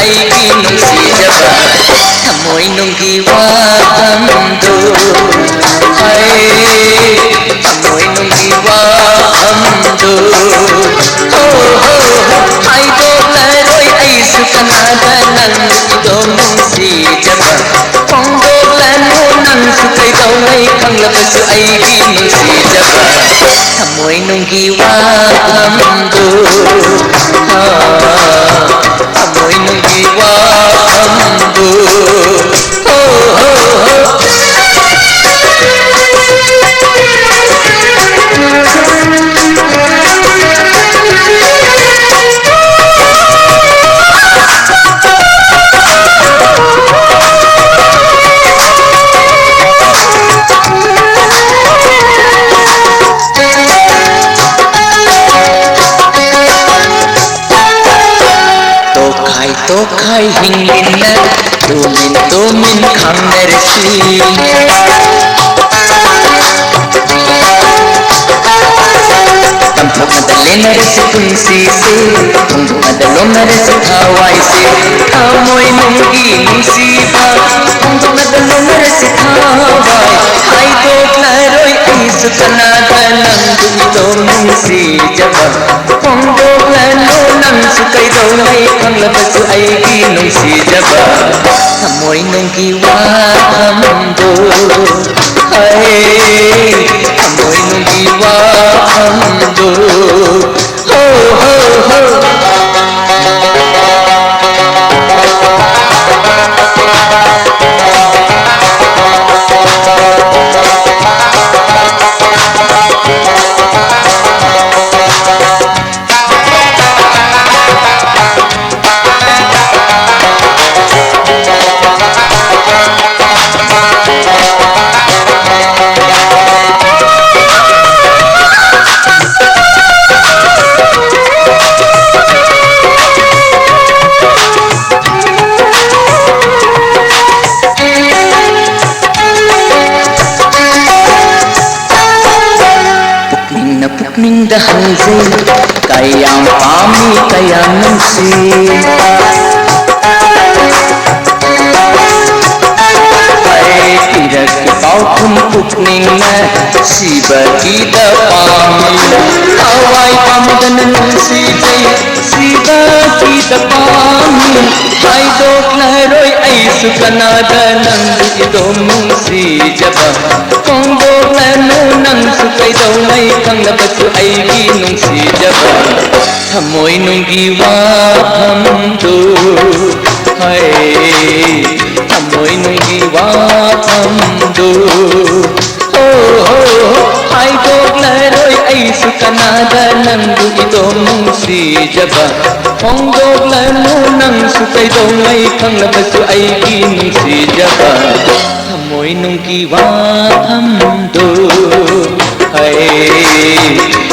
ꯑꯩꯒꯤ ꯅꯨꯡꯁꯤꯖꯕ ꯊꯃꯣꯏ ꯅꯨꯡꯒꯤ ꯋꯥꯐꯝꯗꯣ ꯊꯃꯣꯏ ꯅꯨꯡꯒꯤ ꯋꯥꯐꯝꯗꯣ ꯍꯥꯏꯗꯣꯛꯂꯔꯣꯏ ꯑꯩꯁꯨ ꯀꯅꯥꯗ ꯅꯪꯒꯤꯗꯣ ꯅꯨꯡꯁꯤꯖꯕ ꯐꯣꯡꯗꯣꯛꯂꯅꯨ ꯅꯪꯁꯨ ꯀꯩꯗꯧꯉꯩ ꯈꯪꯂꯕꯁꯨ ꯑꯩꯒꯤ ꯅꯨꯡꯁꯤꯖꯕ ꯊꯃꯣꯏ ꯅꯨꯡꯒꯤ ꯋꯥꯐꯝꯗꯣꯊꯃꯣꯏ ꯅꯨꯡꯒꯤ ꯋꯥꯐꯝꯗꯣ Tokai hinginna tumin khangarsi Tampak madalenaris kunsi se Tunggu madalonaris thawai se Thamoy nunggi nusiba Tunggu madalonaris thawai Hai doknaroy aisu kanada Nandu ito nungsi jaba Fongdoglano nangsu kaidawnay Kanglabasu aigi nungsijaba Thamoy nunggi wafamdo Thamoy nunggi wafamdo Pukningda halzay kayang pami kayang nungsi Ay tiragkipaw kung pukningna sibagida pami Away pamagana nungsi jay sibagida pami Ay doknaroy ay sukanada nangdu idong nungsi jaba Kung doknano nang sukay daw may kanglabasu aigi nungsijaba Thamoy nunggi wafamdo Thamoy nunggi wafamdo Ay doknaroy ay sukanada nangdu ito nungsijaba Kung doknano nang sukay daw may kanglabasu aigi nungsijaba Thamoy nunggi wafamdo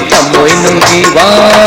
Thamoy nunggi wafamdo